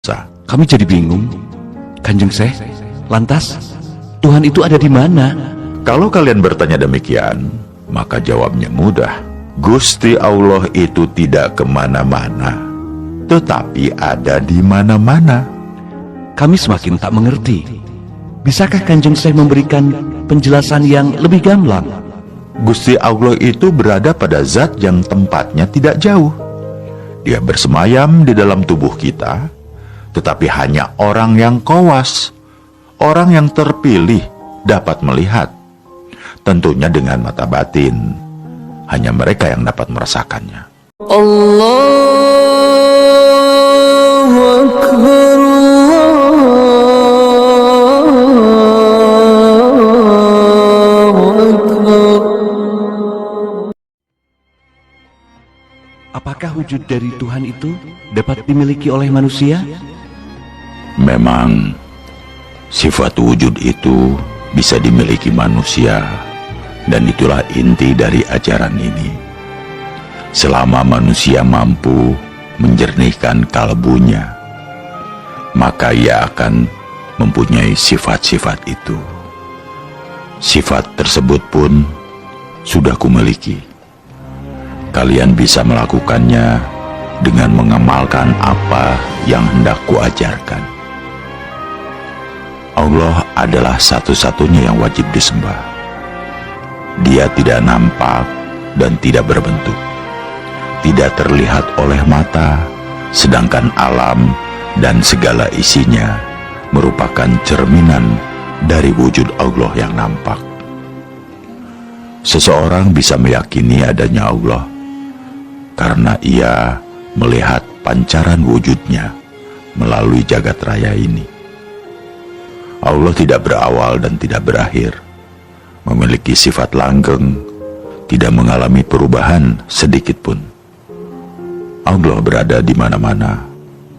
Kami jadi bingung, Kanjeng Syekh. Lantas, Tuhan itu ada di mana? Kalau kalian bertanya demikian, maka jawabnya mudah. Gusti Allah itu tidak kemana-mana, tetapi ada di mana-mana. Kami semakin tak mengerti. Bisakah Kanjeng Syekh memberikan penjelasan yang lebih gamblang? Gusti Allah itu berada pada zat yang tempatnya tidak jauh. Dia bersemayam di dalam tubuh kita, tetapi hanya orang yang qawas, orang yang terpilih dapat melihat. Tentunya dengan mata batin. Hanya mereka yang dapat merasakannya. Allahu Akbar, Allahu Akbar. Apakah wujud dari Tuhan itu dapat dimiliki oleh manusia? Memang sifat wujud itu bisa dimiliki manusia, dan itulah inti dari ajaran ini. Selama manusia mampu menjernihkan kalbunya, maka ia akan mempunyai sifat-sifat itu. Sifat tersebut pun sudah kumiliki. Kalian bisa melakukannya dengan mengamalkan apa yang hendak kuajarkan. Allah adalah satu-satunya yang wajib disembah. Dia tidak nampak dan tidak berbentuk, tidak terlihat oleh mata, sedangkan alam dan segala isinya merupakan cerminan dari wujud Allah yang nampak. Seseorang bisa meyakini adanya Allah karena ia melihat pancaran wujudnya melalui jagat raya ini. Allah tidak berawal dan tidak berakhir, memiliki sifat langgeng, tidak mengalami perubahan sedikit pun. Allah berada di mana-mana,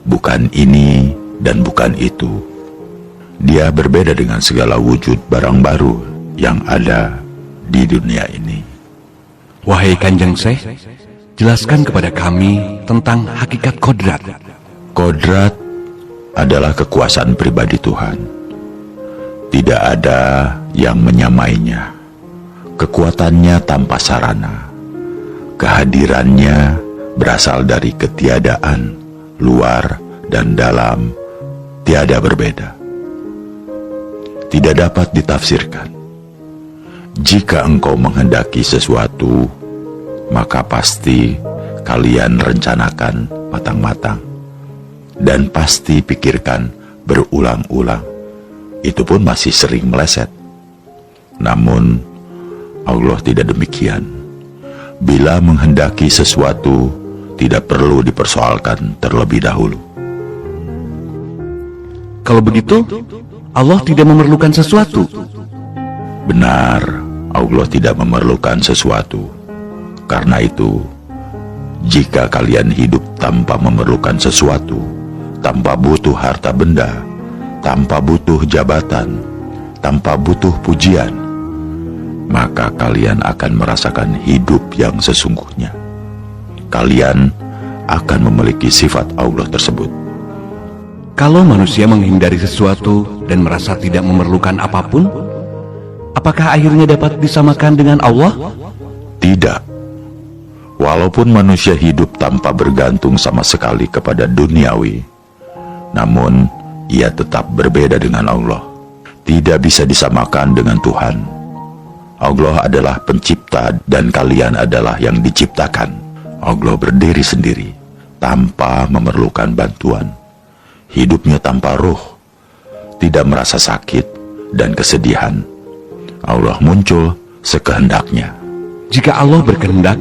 bukan ini dan bukan itu. Dia berbeda dengan segala wujud barang baru yang ada di dunia ini. Wahai Kanjeng Syekh, jelaskan kepada kami tentang hakikat kodrat. Kodrat adalah kekuasaan pribadi Tuhan. Tidak ada yang menyamainya. Kekuatannya tanpa sarana. Kehadirannya berasal dari ketiadaan, luar dan dalam, tiada berbeda. Tidak dapat ditafsirkan. Jika engkau menghendaki sesuatu, maka pasti kalian rencanakan matang-matang, dan pasti pikirkan berulang-ulang. Itu pun masih sering meleset. Namun Allah tidak demikian. Bila menghendaki sesuatu, tidak perlu dipersoalkan terlebih dahulu. Kalau begitu, Allah tidak memerlukan sesuatu. Benar, Allah tidak memerlukan sesuatu. Karena itu, jika kalian hidup tanpa memerlukan sesuatu, tanpa butuh harta benda, tanpa butuh jabatan, tanpa butuh pujian, maka kalian akan merasakan hidup yang sesungguhnya. Kalian akan memiliki sifat Allah tersebut. Kalau manusia menghindari sesuatu dan merasa tidak memerlukan apapun, apakah akhirnya dapat disamakan dengan Allah? Tidak. Walaupun manusia hidup tanpa bergantung sama sekali kepada duniawi, namun ia tetap berbeda dengan Allah. Tidak bisa disamakan dengan Tuhan. Allah adalah pencipta dan kalian adalah yang diciptakan. Allah berdiri sendiri, tanpa memerlukan bantuan. Hidupnya tanpa ruh, tidak merasa sakit dan kesedihan. Allah muncul sekehendaknya. Jika Allah berkehendak,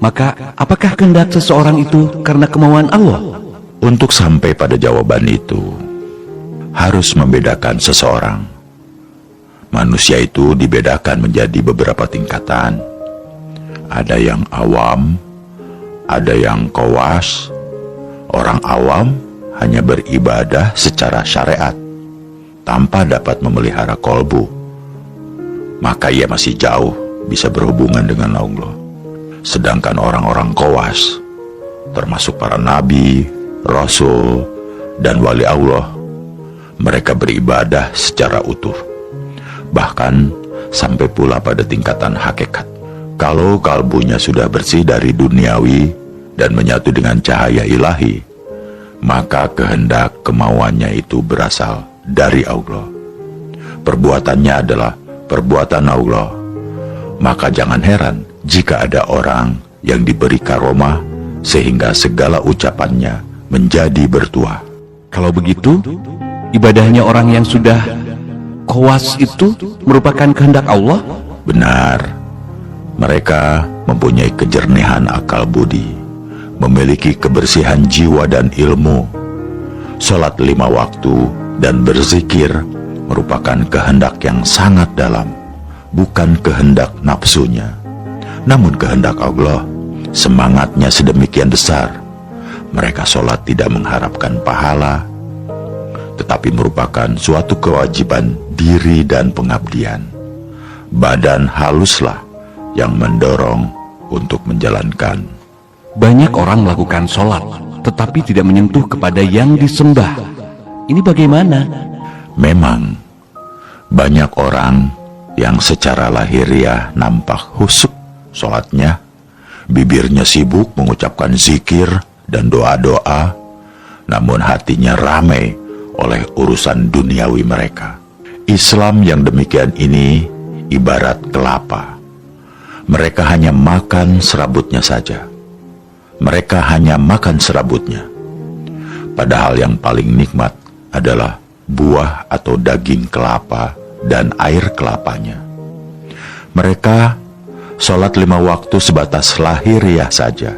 maka apakah kehendak seseorang itu karena kemauan Allah? Untuk sampai pada jawaban itu, harus membedakan seseorang. Manusia itu dibedakan menjadi beberapa tingkatan. Ada yang awam, ada yang qawas. Orang awam hanya beribadah secara syariat, tanpa dapat memelihara kolbu. Maka ia masih jauh bisa berhubungan dengan Allah. Sedangkan orang-orang qawas, termasuk para nabi, rasul, dan wali Allah, mereka beribadah secara utuh, bahkan sampai pula pada tingkatan hakikat. Kalau kalbunya sudah bersih dari duniawi dan menyatu dengan cahaya ilahi, maka kehendak kemauannya itu berasal dari Allah. Perbuatannya adalah perbuatan Allah. Maka jangan heran jika ada orang yang diberi karomah sehingga segala ucapannya menjadi bertuah. Kalau begitu, ibadahnya orang yang sudah kowas itu merupakan kehendak Allah? Benar, mereka mempunyai kejernihan akal budi, memiliki kebersihan jiwa dan ilmu. Salat 5 waktu dan berzikir merupakan kehendak yang sangat dalam, bukan kehendak nafsunya, namun kehendak Allah. Semangatnya sedemikian besar. Mereka sholat tidak mengharapkan pahala, tetapi merupakan suatu kewajiban diri dan pengabdian. Badan haluslah yang mendorong untuk menjalankan. Banyak orang melakukan sholat, tetapi tidak menyentuh kepada yang disembah. Ini bagaimana? Memang, banyak orang yang secara lahiriah nampak khusyuk sholatnya, bibirnya sibuk mengucapkan zikir dan doa-doa, namun hatinya ramai oleh urusan duniawi mereka. Islam yang demikian ini ibarat kelapa. Mereka hanya makan serabutnya saja. Mereka hanya makan serabutnya. Padahal yang paling nikmat adalah buah atau daging kelapa dan air kelapanya. Mereka sholat 5 waktu sebatas lahiriah saja,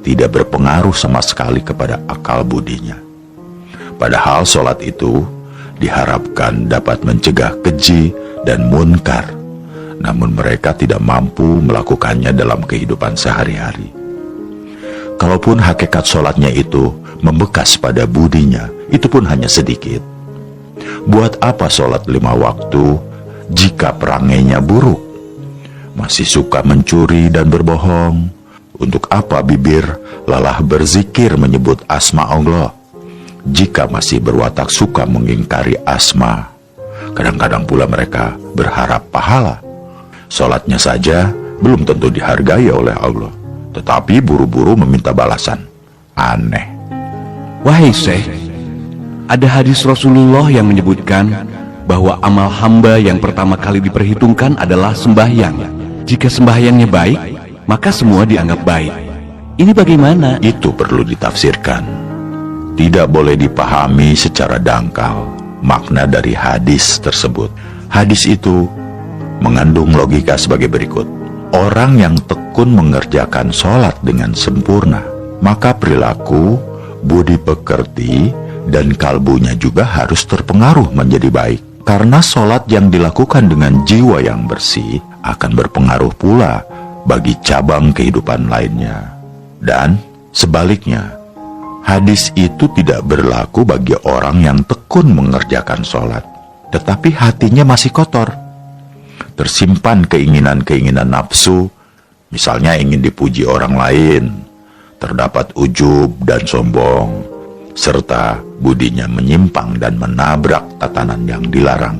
tidak berpengaruh sama sekali kepada akal budinya. Padahal sholat itu diharapkan dapat mencegah keji dan munkar, namun mereka tidak mampu melakukannya dalam kehidupan sehari-hari. Kalaupun hakikat sholatnya itu membekas pada budinya, itu pun hanya sedikit. Buat apa sholat 5 waktu jika perangainya buruk? Masih suka mencuri dan berbohong? Untuk apa bibir lelah berzikir menyebut asma Allah jika masih berwatak suka mengingkari asma? Kadang-kadang pula mereka berharap pahala. Sholatnya saja belum tentu dihargai oleh Allah, tetapi buru-buru meminta balasan. Aneh. Wahai Syekh, ada hadis Rasulullah yang menyebutkan bahwa amal hamba yang pertama kali diperhitungkan adalah sembahyang. Jika sembahyangnya baik, maka semua dianggap baik. Ini bagaimana? Itu perlu ditafsirkan. Tidak boleh dipahami secara dangkal makna dari hadis tersebut. Hadis itu mengandung logika sebagai berikut. Orang yang tekun mengerjakan sholat dengan sempurna, maka perilaku, budi pekerti, dan kalbunya juga harus terpengaruh menjadi baik. Karena sholat yang dilakukan dengan jiwa yang bersih akan berpengaruh pula bagi cabang kehidupan lainnya. Dan sebaliknya, hadis itu tidak berlaku bagi orang yang tekun mengerjakan sholat, tetapi hatinya masih kotor. Tersimpan keinginan-keinginan nafsu, misalnya ingin dipuji orang lain, terdapat ujub dan sombong, serta budinya menyimpang dan menabrak tatanan yang dilarang.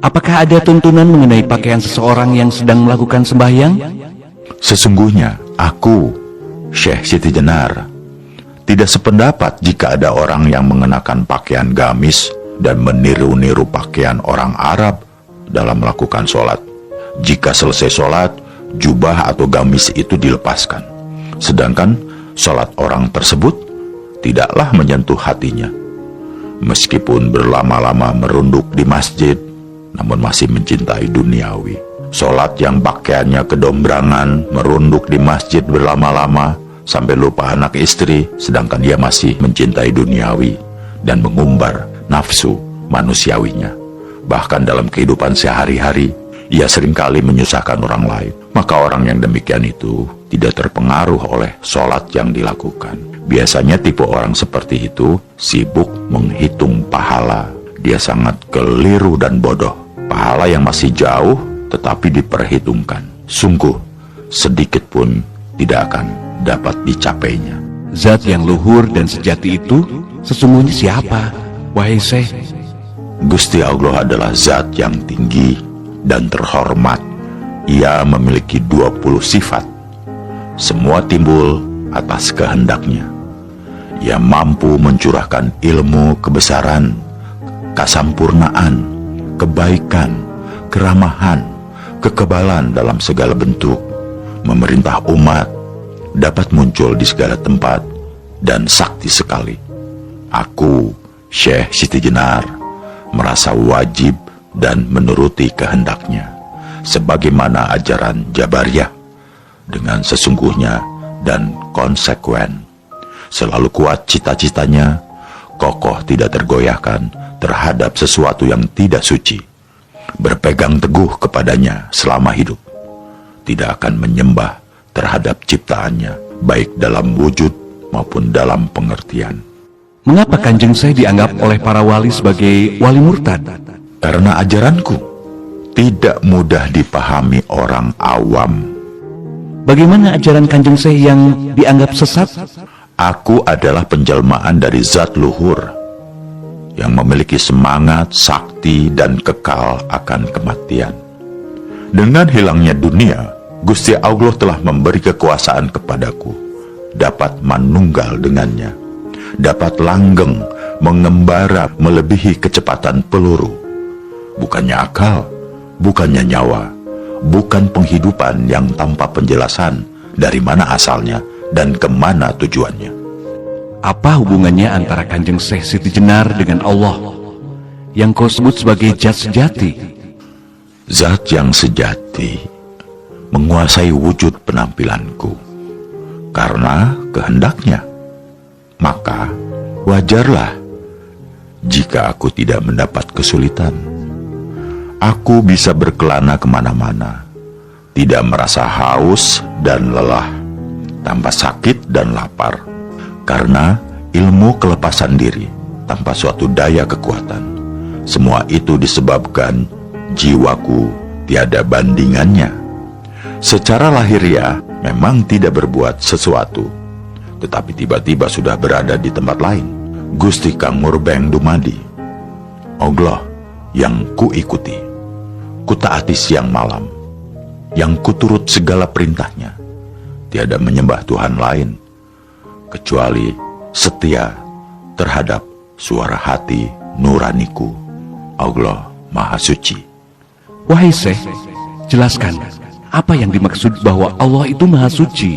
Apakah ada tuntunan mengenai pakaian seseorang yang sedang melakukan sembahyang? Sesungguhnya, aku, Syekh Siti Jenar, tidak sependapat jika ada orang yang mengenakan pakaian gamis dan meniru-niru pakaian orang Arab dalam melakukan sholat. Jika selesai sholat, jubah atau gamis itu dilepaskan, sedangkan sholat orang tersebut tidaklah menyentuh hatinya. Meskipun berlama-lama merunduk di masjid, namun masih mencintai duniawi. Sholat yang pakaiannya kedombrangan, merunduk di masjid berlama-lama sampai lupa anak istri, sedangkan dia masih mencintai duniawi dan mengumbar nafsu manusiawinya. Bahkan dalam kehidupan sehari-hari, ia seringkali menyusahkan orang lain. Maka orang yang demikian itu tidak terpengaruh oleh sholat yang dilakukan. Biasanya tipe orang seperti itu sibuk menghitung pahala. Dia sangat keliru dan bodoh. Pahala yang masih jauh tetapi diperhitungkan, sungguh sedikit pun tidak akan dapat dicapainya. Zat yang luhur dan sejati itu sesungguhnya siapa, wahai Syekh? Gusti Allah adalah zat yang tinggi dan terhormat. Ia memiliki 20 sifat. Semua timbul atas kehendaknya. Ia mampu mencurahkan ilmu kebesaran, kesampurnaan, kebaikan, keramahan, kekebalan dalam segala bentuk, memerintah umat, dapat muncul di segala tempat, dan sakti sekali. Aku, Syekh Siti Jenar, merasa wajib dan menuruti kehendaknya, sebagaimana ajaran Jabariyah, dengan sesungguhnya dan konsekuen. Selalu kuat cita-citanya, kokoh tidak tergoyahkan terhadap sesuatu yang tidak suci, berpegang teguh kepadanya selama hidup, tidak akan menyembah terhadap ciptaannya, baik dalam wujud maupun dalam pengertian. Mengapa Kanjeng Syekh dianggap oleh para wali sebagai wali murtad? Karena ajaranku tidak mudah dipahami orang awam. Bagaimana ajaran Kanjeng Syekh yang dianggap sesat? Aku adalah penjelmaan dari zat luhur yang memiliki semangat, sakti, dan kekal akan kematian. Dengan hilangnya dunia, Gusti Allah telah memberi kekuasaan kepadaku, dapat manunggal dengannya, dapat langgeng, mengembara melebihi kecepatan peluru. Bukannya akal, bukannya nyawa, bukan penghidupan yang tanpa penjelasan dari mana asalnya dan kemana tujuannya. Apa hubungannya antara Kanjeng Syekh Siti Jenar dengan Allah yang kau sebut sebagai zat sejati? Zat yang sejati menguasai wujud penampilanku karena kehendaknya. Maka wajarlah jika aku tidak mendapat kesulitan. Aku bisa berkelana kemana-mana, tidak merasa haus dan lelah, tanpa sakit dan lapar, karena ilmu kelepasan diri tanpa suatu daya kekuatan. Semua itu disebabkan jiwaku tiada bandingannya. Secara lahiriah memang tidak berbuat sesuatu, tetapi tiba-tiba sudah berada di tempat lain. Gusti Kang Murbeng Dumadi, Allah yang kuikuti, kutaati siang malam, yang kuturut segala perintahnya, tiada menyembah Tuhan lain, kecuali setia terhadap suara hati nuraniku. Allah Maha Suci. Wahai Syekh, jelaskan apa yang dimaksud bahwa Allah itu Maha Suci?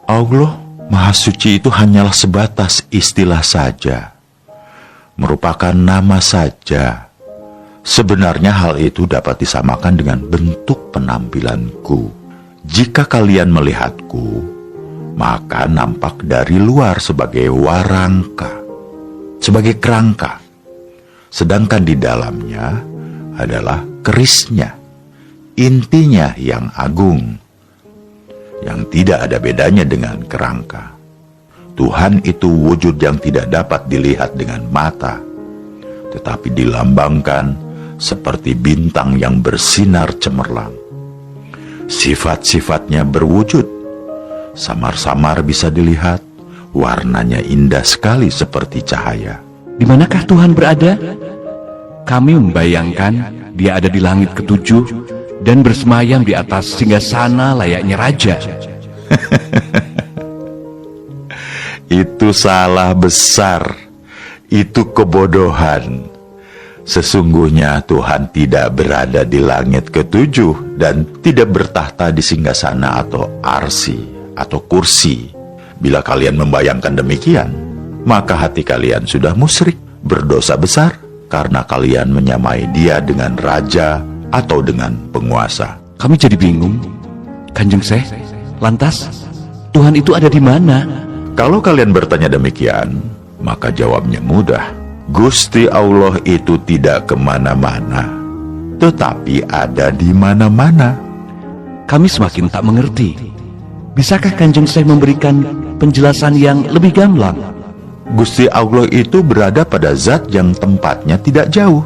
Allah Maha Suci itu hanyalah sebatas istilah saja, merupakan nama saja. Sebenarnya hal itu dapat disamakan dengan bentuk penampilanku. Jika kalian melihatku, maka nampak dari luar sebagai warangka, sebagai kerangka, sedangkan di dalamnya adalah kerisnya, intinya yang agung, yang tidak ada bedanya dengan kerangka. Tuhan itu wujud yang tidak dapat dilihat dengan mata, tetapi dilambangkan seperti bintang yang bersinar cemerlang. Sifat-sifatnya berwujud, samar-samar bisa dilihat, warnanya indah sekali seperti cahaya. Di manakah Tuhan berada? Kami membayangkan Dia ada di langit ketujuh dan bersemayam di atas singgasana layaknya raja. Itu salah besar, itu kebodohan. Sesungguhnya Tuhan tidak berada di langit ketujuh dan tidak bertahta di singgasana atau arsi atau kursi. Bila kalian membayangkan demikian, maka hati kalian sudah musyrik, berdosa besar, karena kalian menyamai Dia dengan raja atau dengan penguasa. Kami jadi bingung, Kanjeng Syekh. Lantas, Tuhan itu ada di mana? Kalau kalian bertanya demikian, maka jawabnya mudah. Gusti Allah itu tidak kemana-mana, tetapi ada di mana-mana. Kami semakin tak mengerti. Bisakah Kanjeng Syekh memberikan penjelasan yang lebih gamblang? Gusti Allah itu berada pada zat yang tempatnya tidak jauh.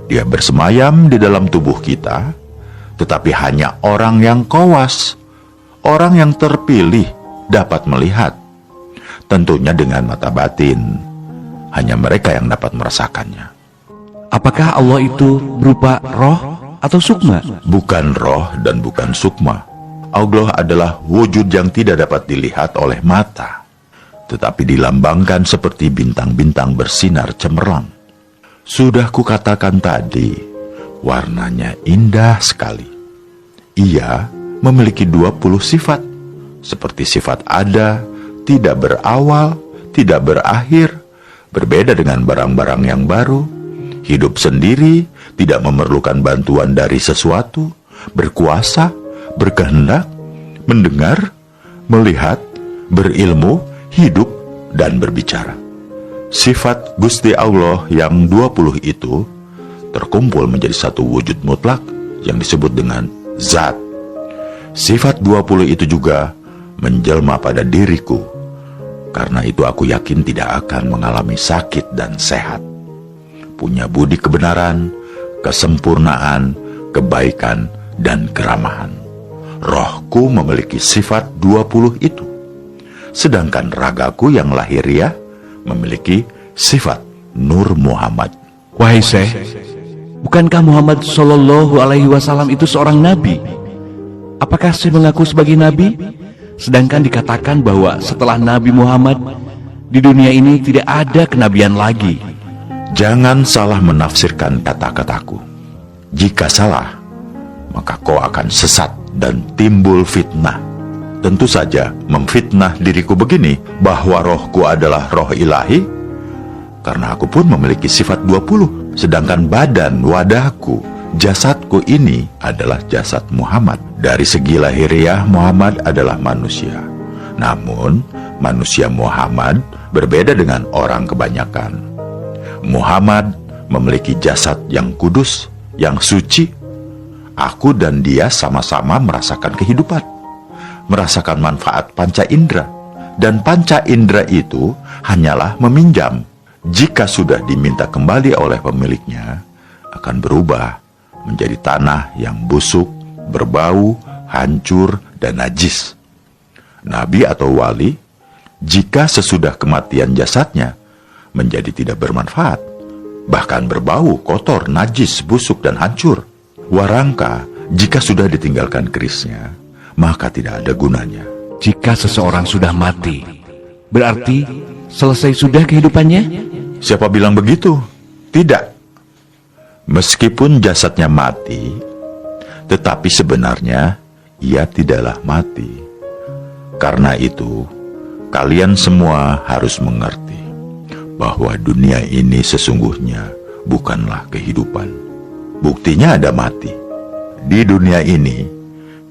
Dia bersemayam di dalam tubuh kita, tetapi hanya orang yang kowas, orang yang terpilih dapat melihat. tentunya dengan mata batin. Hanya mereka yang dapat merasakannya. Apakah Allah itu berupa roh atau sukma? Bukan roh dan bukan sukma. Allah adalah wujud yang tidak dapat dilihat oleh mata, tetapi dilambangkan seperti bintang-bintang bersinar cemerlang. Sudah kukatakan tadi, warnanya indah sekali. Ia memiliki 20 sifat, seperti sifat ada, tidak berawal, tidak berakhir, berbeda dengan barang-barang yang baru, hidup sendiri, tidak memerlukan bantuan dari sesuatu, berkuasa, berkehendak, mendengar, melihat, berilmu, hidup, dan berbicara. Sifat Gusti Allah yang 20 itu terkumpul menjadi satu wujud mutlak yang disebut dengan Zat. Sifat 20 itu juga menjelma pada diriku. Karena itu aku yakin tidak akan mengalami sakit dan sehat. Punya budi kebenaran, kesempurnaan, kebaikan, dan keramahan. Rohku memiliki sifat 20 itu. Sedangkan ragaku yang lahiriah memiliki sifat Nur Muhammad. Wahai Syekh, bukankah Muhammad Shallallahu Alaihi Wasallam itu seorang nabi? Apakah Syekh mengaku sebagai nabi? Sedangkan dikatakan bahwa setelah Nabi Muhammad, di dunia ini tidak ada kenabian lagi. Jangan salah menafsirkan kata-kataku. Jika salah, maka kau akan sesat dan timbul fitnah. Tentu saja memfitnah diriku begini, bahwa rohku adalah roh ilahi, karena aku pun memiliki sifat 20, sedangkan badan, wadahku, jasadku ini adalah jasad Muhammad. Dari segi lahiriah, Muhammad adalah manusia. Namun, manusia Muhammad berbeda dengan orang kebanyakan. Muhammad memiliki jasad yang kudus, yang suci. Aku dan dia sama-sama merasakan kehidupan, merasakan manfaat panca indera. Dan panca indera itu hanyalah meminjam. Jika sudah diminta kembali oleh pemiliknya, akan berubah menjadi tanah yang busuk, berbau, hancur, dan najis. Nabi atau wali, jika sesudah kematian jasadnya menjadi tidak bermanfaat, bahkan berbau, kotor, najis, busuk, dan hancur. Warangka, jika sudah ditinggalkan kerisnya, maka tidak ada gunanya. Jika seseorang sudah mati, berarti selesai sudah kehidupannya? Siapa bilang begitu? Tidak. Meskipun jasadnya mati, tetapi sebenarnya ia tidaklah mati. Karena itu, kalian semua harus mengerti bahwa dunia ini sesungguhnya bukanlah kehidupan. Buktinya ada mati. Di dunia ini,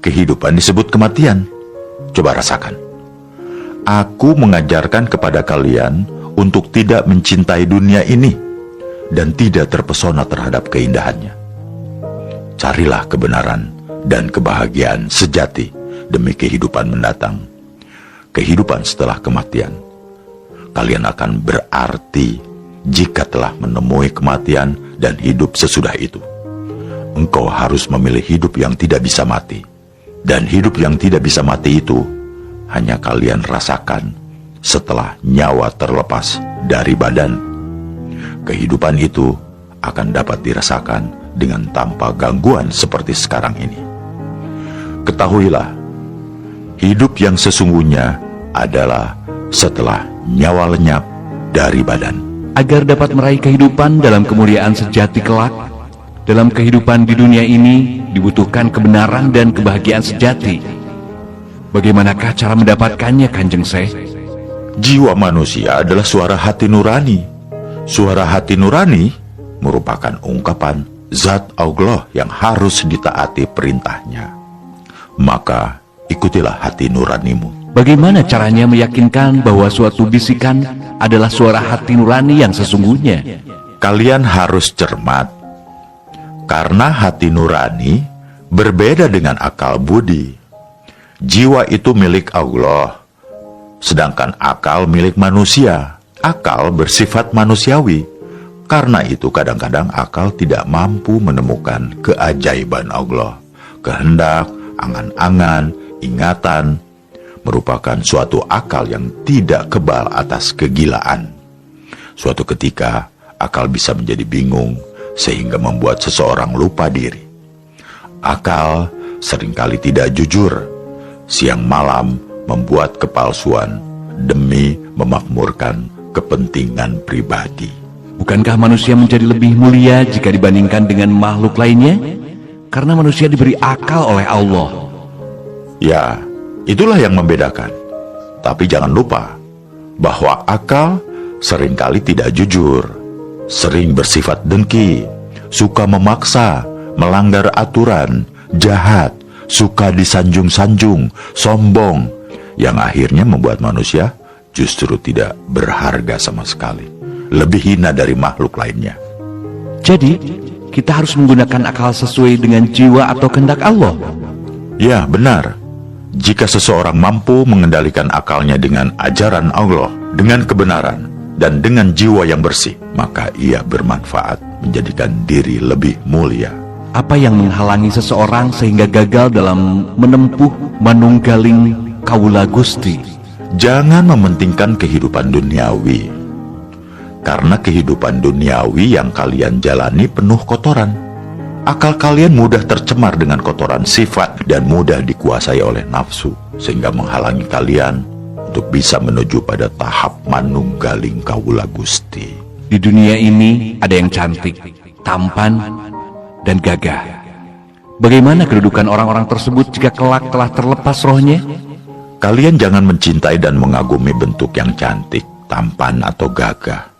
kehidupan disebut kematian. Coba rasakan. Aku mengajarkan kepada kalian untuk tidak mencintai dunia ini dan tidak terpesona terhadap keindahannya. Carilah kebenaran dan kebahagiaan sejati demi kehidupan mendatang. Kehidupan setelah kematian. Kalian akan berarti jika telah menemui kematian dan hidup sesudah itu. Engkau harus memilih hidup yang tidak bisa mati. Dan hidup yang tidak bisa mati itu hanya kalian rasakan setelah nyawa terlepas dari badan. Kehidupan itu akan dapat dirasakan dengan tanpa gangguan seperti sekarang ini. Ketahuilah, hidup yang sesungguhnya adalah setelah nyawa lenyap dari badan. Agar dapat meraih kehidupan dalam kemuliaan sejati kelak, dalam kehidupan di dunia ini dibutuhkan kebenaran dan kebahagiaan sejati. Bagaimanakah cara mendapatkannya, Kanjeng Syekh? Jiwa manusia adalah suara hati nurani. Suara hati nurani merupakan ungkapan Zat Allah yang harus ditaati perintahnya. Maka ikutilah hati nuranimu. Bagaimana caranya meyakinkan bahwa suatu bisikan adalah suara hati nurani yang sesungguhnya? Kalian harus cermat. Karena hati nurani berbeda dengan akal budi. Jiwa itu milik Allah, sedangkan akal milik manusia. Akal bersifat manusiawi. Karena itu kadang-kadang akal tidak mampu menemukan keajaiban Allah, kehendak, angan-angan, ingatan. merupakan suatu akal yang tidak kebal atas kegilaan. Suatu ketika, akal bisa menjadi bingung sehingga membuat seseorang lupa diri. Akal seringkali tidak jujur, siang malam membuat kepalsuan demi memakmurkan kepentingan pribadi. Bukankah manusia menjadi lebih mulia jika dibandingkan dengan makhluk lainnya? Karena manusia diberi akal oleh Allah. Ya, itulah yang membedakan. Tapi jangan lupa bahwa akal seringkali tidak jujur, sering bersifat dengki, suka memaksa, melanggar aturan, jahat, suka disanjung-sanjung, sombong, yang akhirnya membuat manusia justru tidak berharga sama sekali, lebih hina dari makhluk lainnya. Jadi, kita harus menggunakan akal sesuai dengan jiwa atau kehendak Allah. Ya, benar. Jika seseorang mampu mengendalikan akalnya dengan ajaran Allah, dengan kebenaran, dan dengan jiwa yang bersih, maka ia bermanfaat menjadikan diri lebih mulia. Apa yang menghalangi seseorang sehingga gagal dalam menempuh manunggaling kawula Gusti? Jangan mementingkan kehidupan duniawi, karena kehidupan duniawi yang kalian jalani penuh kotoran. Akal kalian mudah tercemar dengan kotoran sifat dan mudah dikuasai oleh nafsu, sehingga menghalangi kalian untuk bisa menuju pada tahap manunggaling kawula Gusti. Di dunia ini ada yang cantik, tampan, dan gagah. Bagaimana kedudukan orang-orang tersebut jika kelak telah terlepas rohnya? Kalian jangan mencintai dan mengagumi bentuk yang cantik, tampan, atau gagah.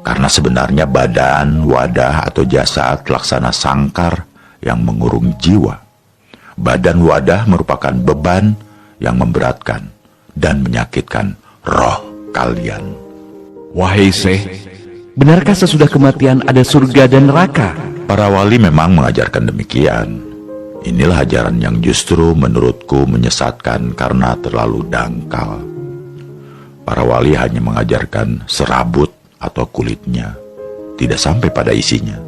Karena sebenarnya badan, wadah, atau jasad laksana sangkar yang mengurung jiwa. Badan wadah merupakan beban yang memberatkan dan menyakitkan roh kalian. Wahai Syekh, benarkah sesudah kematian ada surga dan neraka? Para wali memang mengajarkan demikian. Inilah ajaran yang justru menurutku menyesatkan karena terlalu dangkal. Para wali hanya mengajarkan serabut atau kulitnya, tidak sampai pada isinya,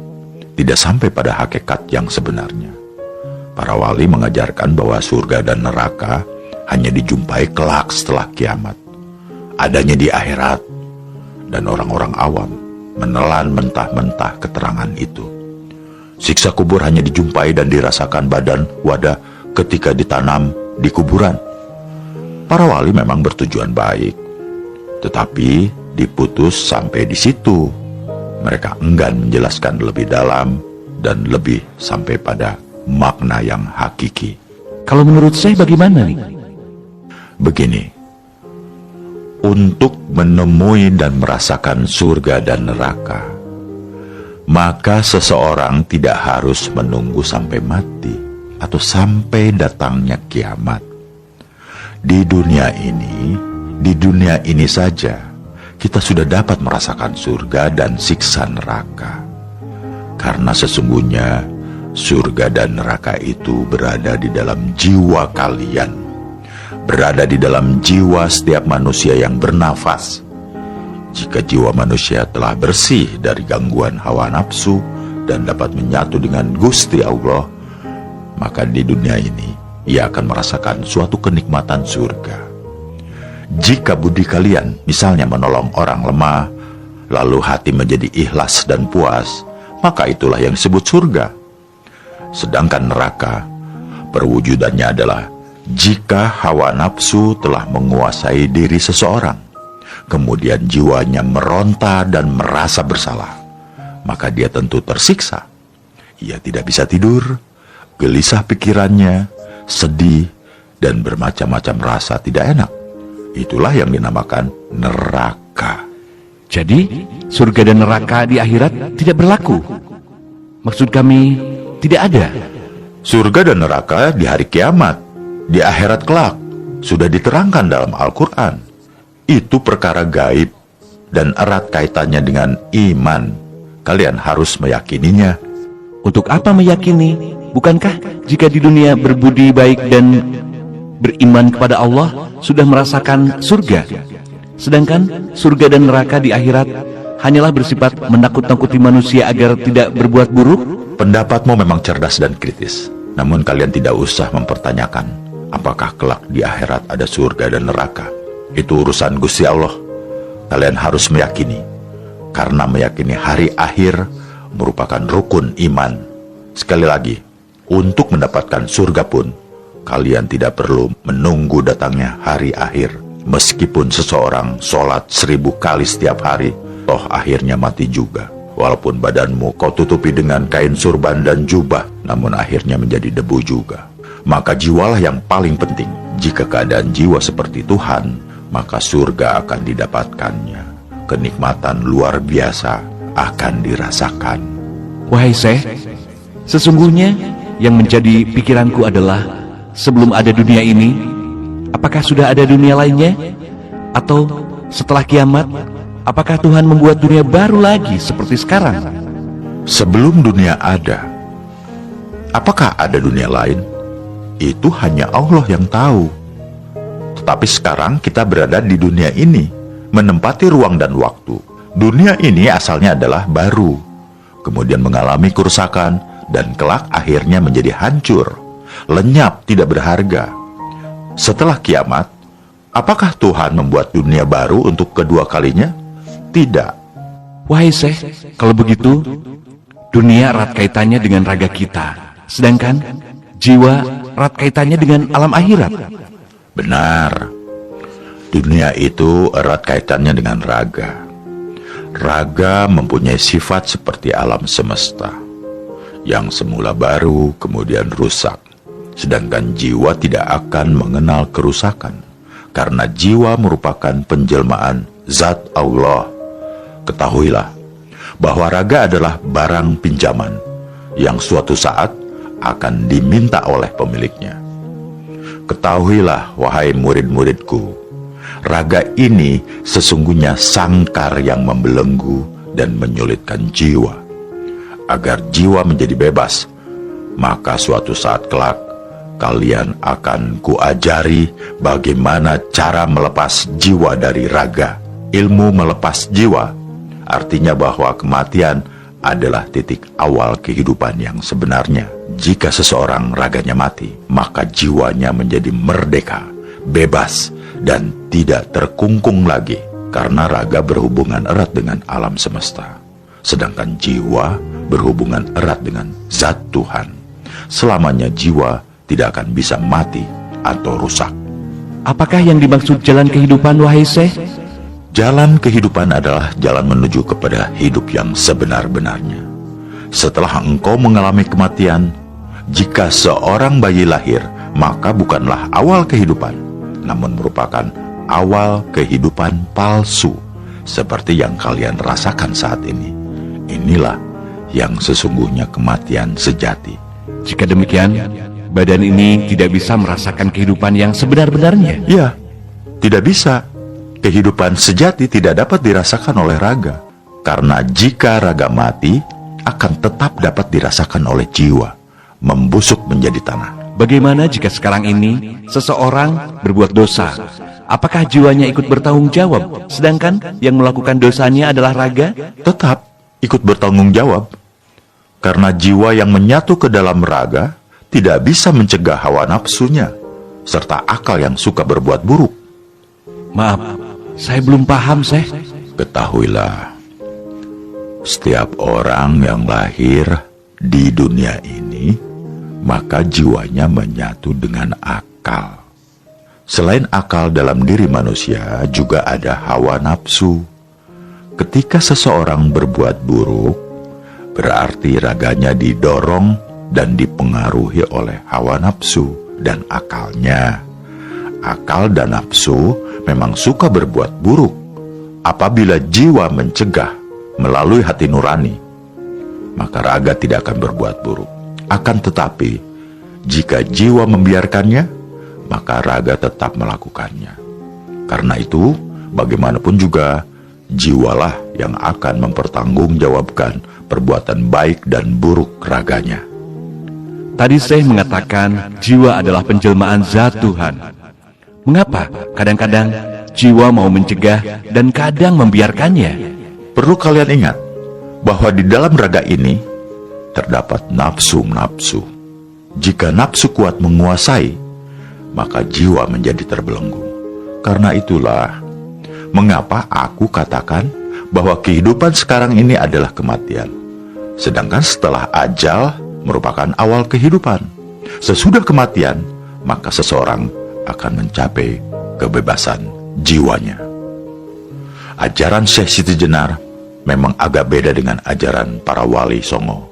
tidak sampai pada hakikat yang sebenarnya. Para wali mengajarkan bahwa surga dan neraka hanya dijumpai kelak setelah kiamat, adanya di akhirat, dan orang-orang awam menelan mentah-mentah keterangan itu. Siksa kubur hanya dijumpai dan dirasakan badan wadah ketika ditanam di kuburan. Para wali memang bertujuan baik, tetapi diputus sampai di situ. Mereka enggan menjelaskan lebih dalam dan lebih sampai pada makna yang hakiki. Kalau menurut saya bagaimana nih? Begini, untuk menemui dan merasakan surga dan neraka, maka seseorang tidak harus menunggu sampai mati atau sampai datangnya kiamat. Di dunia ini saja kita sudah dapat merasakan surga dan siksa neraka. Karena sesungguhnya surga dan neraka itu berada di dalam jiwa kalian, berada di dalam jiwa setiap manusia yang bernafas. Jika jiwa manusia telah bersih dari gangguan hawa nafsu dan dapat menyatu dengan Gusti Allah, maka di dunia ini ia akan merasakan suatu kenikmatan surga. Jika budi kalian misalnya menolong orang lemah, lalu hati menjadi ikhlas dan puas, maka itulah yang disebut surga. Sedangkan neraka, perwujudannya adalah jika hawa nafsu telah menguasai diri seseorang, kemudian jiwanya meronta dan merasa bersalah, maka dia tentu tersiksa. Ia tidak bisa tidur, gelisah pikirannya, sedih, dan bermacam-macam rasa tidak enak. Itulah yang dinamakan neraka. Jadi, surga dan neraka di akhirat tidak berlaku? Maksud kami, tidak ada. Surga dan neraka di hari kiamat, di akhirat kelak, sudah diterangkan dalam Al-Quran. Itu perkara gaib dan erat kaitannya dengan iman. Kalian harus meyakininya. Untuk apa meyakini? Bukankah jika di dunia berbudi baik dan beriman kepada Allah sudah merasakan surga, sedangkan surga dan neraka di akhirat hanyalah bersifat menakut-nakuti manusia agar tidak berbuat buruk? Pendapatmu memang cerdas dan kritis, namun kalian tidak usah mempertanyakan Apakah kelak di akhirat ada surga dan neraka? Itu urusan Gusti Allah. Kalian harus meyakini, karena meyakini hari akhir merupakan rukun iman. Sekali lagi, untuk mendapatkan surga pun, kalian tidak perlu menunggu datangnya hari akhir. Meskipun seseorang sholat 1000 kali setiap hari, toh akhirnya mati juga. Walaupun badanmu kau tutupi dengan kain surban dan jubah, namun akhirnya menjadi debu juga. Maka jiwalah yang paling penting. Jika keadaan jiwa seperti Tuhan, maka surga akan didapatkannya. Kenikmatan luar biasa akan dirasakan. Wahai Syekh, sesungguhnya yang menjadi pikiranku adalah, sebelum ada dunia ini, apakah sudah ada dunia lainnya? Atau setelah kiamat, apakah Tuhan membuat dunia baru lagi seperti sekarang? Sebelum dunia ada, apakah ada dunia lain? Itu hanya Allah yang tahu. Tetapi sekarang kita berada di dunia ini, menempati ruang dan waktu. Dunia ini asalnya adalah baru, kemudian mengalami kerusakan, dan kelak akhirnya menjadi hancur, lenyap, tidak berharga. Setelah kiamat, apakah Tuhan membuat dunia baru untuk kedua kalinya? Tidak. Wahai Syekh, kalau begitu, dunia erat kaitannya dengan raga kita, sedangkan jiwa erat kaitannya dengan alam akhirat. Benar. Dunia itu erat kaitannya dengan raga. Raga mempunyai sifat seperti alam semesta, yang semula baru kemudian rusak. Sedangkan jiwa tidak akan mengenal kerusakan, karena jiwa merupakan penjelmaan zat Allah. Ketahuilah bahwa raga adalah barang pinjaman yang suatu saat akan diminta oleh pemiliknya. Ketahuilah, wahai murid-muridku, raga ini sesungguhnya sangkar yang membelenggu dan menyulitkan jiwa. Agar jiwa menjadi bebas, maka suatu saat kelak kalian akan kuajari bagaimana cara melepas jiwa dari raga. Ilmu melepas jiwa artinya bahwa kematian adalah titik awal kehidupan yang sebenarnya. Jika seseorang raganya mati, maka jiwanya menjadi merdeka, bebas, dan tidak terkungkung lagi, karena raga berhubungan erat dengan alam semesta, sedangkan jiwa berhubungan erat dengan zat Tuhan. Selamanya jiwa tidak akan bisa mati atau rusak. Apakah yang dimaksud jalan kehidupan, wahai Syekh? Jalan kehidupan adalah jalan menuju kepada hidup yang sebenar-benarnya. Setelah engkau mengalami kematian, jika seorang bayi lahir, maka bukanlah awal kehidupan, namun merupakan awal kehidupan palsu, seperti yang kalian rasakan saat ini. Inilah yang sesungguhnya kematian sejati. Jika demikian, badan ini tidak bisa merasakan kehidupan yang sebenar-benarnya. Ya, tidak bisa. Kehidupan sejati tidak dapat dirasakan oleh raga, karena jika raga mati, akan tetap dapat dirasakan oleh jiwa, membusuk menjadi tanah. Bagaimana jika sekarang ini seseorang berbuat dosa? Apakah jiwanya ikut bertanggung jawab, sedangkan yang melakukan dosanya adalah raga? Tetap ikut bertanggung jawab, karena jiwa yang menyatu ke dalam raga tidak bisa mencegah hawa nafsunya, serta akal yang suka berbuat buruk. Maaf, saya belum paham, Syekh. Ketahuilah, setiap orang yang lahir di dunia ini, maka jiwanya menyatu dengan akal. Selain akal dalam diri manusia, juga ada hawa nafsu. Ketika seseorang berbuat buruk, berarti raganya didorong dan dipengaruhi oleh hawa nafsu dan akalnya. Akal dan nafsu memang suka berbuat buruk. Apabila jiwa mencegah melalui hati nurani, maka raga tidak akan berbuat buruk. Akan tetapi, jika jiwa membiarkannya, maka raga tetap melakukannya. Karena itu, bagaimanapun juga, jiwalah yang akan mempertanggungjawabkan perbuatan baik dan buruk raganya. Tadi Syekh mengatakan jiwa adalah penjelmaan zat Tuhan. Mengapa kadang-kadang jiwa mau mencegah dan kadang membiarkannya? Perlu kalian ingat bahwa di dalam raga ini terdapat nafsu-nafsu. Jika nafsu kuat menguasai, maka jiwa menjadi terbelenggu. Karena itulah, mengapa aku katakan bahwa kehidupan sekarang ini adalah kematian, sedangkan setelah ajal merupakan awal kehidupan. Sesudah kematian, maka seseorang akan mencapai kebebasan jiwanya. Ajaran Syekh Siti Jenar memang agak beda dengan ajaran para wali songo.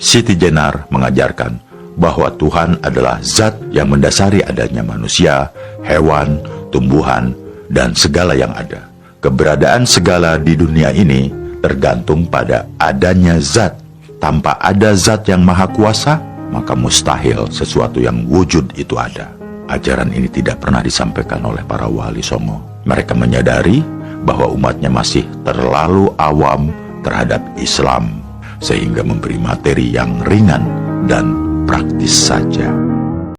Siti Jenar mengajarkan bahwa Tuhan adalah zat yang mendasari adanya manusia, hewan, tumbuhan, dan segala yang ada. Keberadaan segala di dunia ini tergantung pada adanya zat. Tanpa ada zat yang maha kuasa, maka mustahil sesuatu yang wujud itu ada. Ajaran ini tidak pernah disampaikan oleh para wali songo. Mereka menyadari bahwa umatnya masih terlalu awam terhadap Islam, sehingga memberi materi yang ringan dan praktis saja.